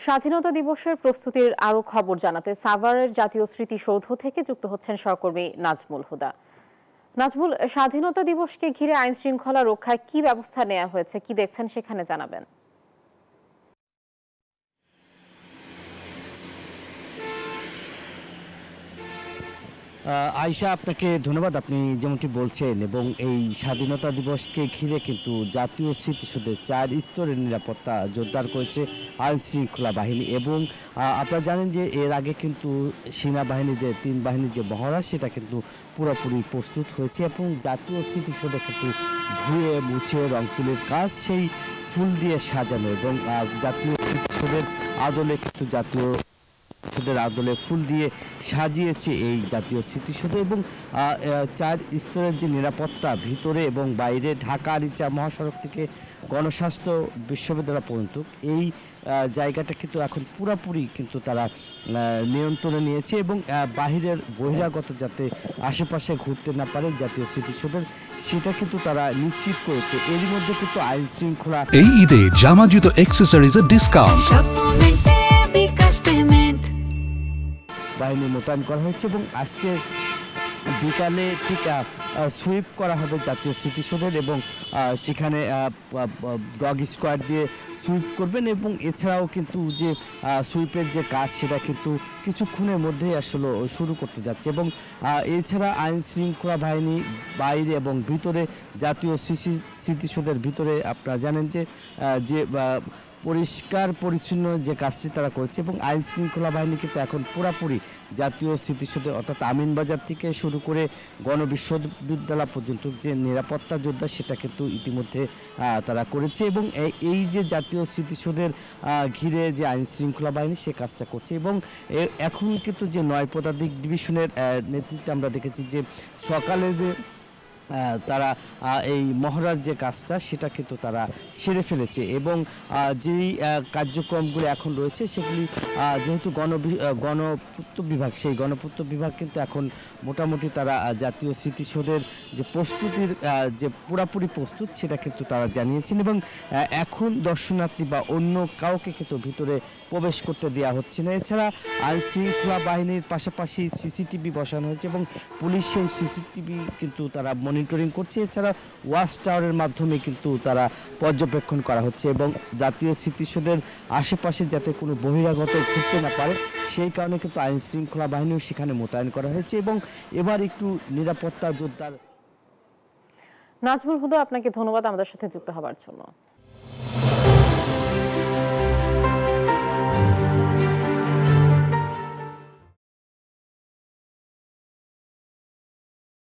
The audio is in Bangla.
স্বাধীনতা দিবসের প্রস্তুতির আরো খবর জানাতে সাভারের জাতীয় স্মৃতিসৌধ থেকে যুক্ত হচ্ছেন সহকর্মী নাজমুল হুদা। নাজমুল, স্বাধীনতা দিবসকে ঘিরে আইন শৃঙ্খলা রক্ষায় কি ব্যবস্থা নেওয়া হয়েছে, কি দেখছেন সেখানে জানাবেন। আয়শা, আপনাকে ধন্যবাদ। আপনি যেমনটি বলছেন, এবং এই স্বাধীনতা দিবসকে ঘিরে কিন্তু জাতীয় স্মৃতিসৌধে 4 স্তরের নিরাপত্তা জোরদার করেছে আইন শৃঙ্খলা বাহিনী। এবং আপনারা জানেন যে এর আগে কিন্তু সেনাবাহিনীদের 3 বাহিনীর যে মহড়া সেটা কিন্তু পুরোপুরি প্রস্তুত হয়েছে, এবং জাতীয় স্মৃতিসৌধে কিন্তু ধুয়ে মুছে রং তুলির কাজ সেই ফুল দিয়ে সাজানো, এবং জাতীয় স্মৃতিসৌধের আদলে কিন্তু আদলে ফুল দিয়ে সাজিয়েছে এই জাতীয় স্মৃতিসৌধ। এবং 4 স্তরের যে নিরাপত্তা ভিতরে এবং বাইরে, ঢাকা আরিচা মহাসড়ক থেকে গণস্বাস্থ্য বিশ্ববিদ্যালয় পর্যন্ত এই জায়গাটা কিন্তু এখন পুরোপুরি কিন্তু তারা নিয়ন্ত্রণে নিয়েছে, এবং বাহিরের বহিরাগত যাতে আশেপাশে ঘুরতে না পারে জাতীয় স্মৃতিসৌধের, সেটা কিন্তু তারা নিশ্চিত করেছে। এরই মধ্যে কিন্তু আইন শৃঙ্খলা এই ঈদে জামা জুতো অ্যাক্সেসরিজের ডিসকাউন্ট বাহিনী মোতায়েন করা হয়েছে, এবং আজকে বিকালে ঠিক সুইপ করা হবে জাতীয় স্মৃতিসৌধের, এবং সেখানে ডগ স্কোয়াড দিয়ে সুইপ করবেন। এবং এছাড়াও কিন্তু যে সুইপের যে কাজ সেটা কিন্তু কিছুক্ষণের মধ্যেই আসলে শুরু করতে যাচ্ছে। এবং এছাড়া আইন শৃঙ্খলা বাহিনী বাইরে এবং ভিতরে জাতীয় স্মৃতিসৌধের ভিতরে আপনারা জানেন যে পরিষ্কার পরিচ্ছন্ন যে কাজটি তারা করছে, এবং আইন শৃঙ্খলা বাহিনী কিন্তু এখন পুরোপুরি জাতীয় স্মৃতিসৌধে অর্থাৎ আমিনবাজার থেকে শুরু করে গণবিশ্ববিদ্যালয় পর্যন্ত যে নিরাপত্তা যোদ্ধা সেটা কিন্তু ইতিমধ্যে তারা করেছে। এবং এই যে জাতীয় স্মৃতিসৌধের ঘিরে যে আইন শৃঙ্খলা বাহিনী সে কাজটা করছে। এবং এখন কিন্তু যে 9 পদাতিক ডিভিশনের নেতৃত্বে আমরা দেখেছি যে সকালে যে তারা এই মহড়ার যে কাজটা সেটা কিন্তু তারা সেরে ফেলেছে, এবং যেই কার্যক্রমগুলো এখন রয়েছে সেগুলি যেহেতু গণপূর্ত বিভাগ, সেই গণপূর্ত বিভাগ কিন্তু এখন মোটামুটি তারা জাতীয় স্মৃতিসৌধের যে প্রস্তুতির যে পুরাপুরি প্রস্তুত সেটা কিন্তু তারা জানিয়েছেন। এবং এখন দর্শনার্থী বা অন্য কাউকে কিন্তু ভিতরে প্রবেশ করতে দেওয়া হচ্ছে না। এছাড়া আইন শৃঙ্খলা বাহিনীর পাশাপাশি সিসিটিভি বসানো হয়েছে, এবং পুলিশ সেই সিসিটিভি কিন্তু তারা মনিটরিং করছে। এছাড়া ওয়াচ টাওয়ারের মাধ্যমে কিন্তু তারা পর্যবেক্ষণ করা হচ্ছে, এবং জাতীয় স্মৃতিসৌধের আশেপাশে যাতে কোনো বহিরাগত ঘুরতে না পারে সেই কারণে কিন্তু আইন শৃঙ্খলা বাহিনীও সেখানে মোতায়েন করা হয়েছে। এবং এবার একটু নিরাপত্তা জোরদার। নাজমুল হুদা, আপনাকে ধন্যবাদ আমাদের সাথে যুক্ত হওয়ার জন্য।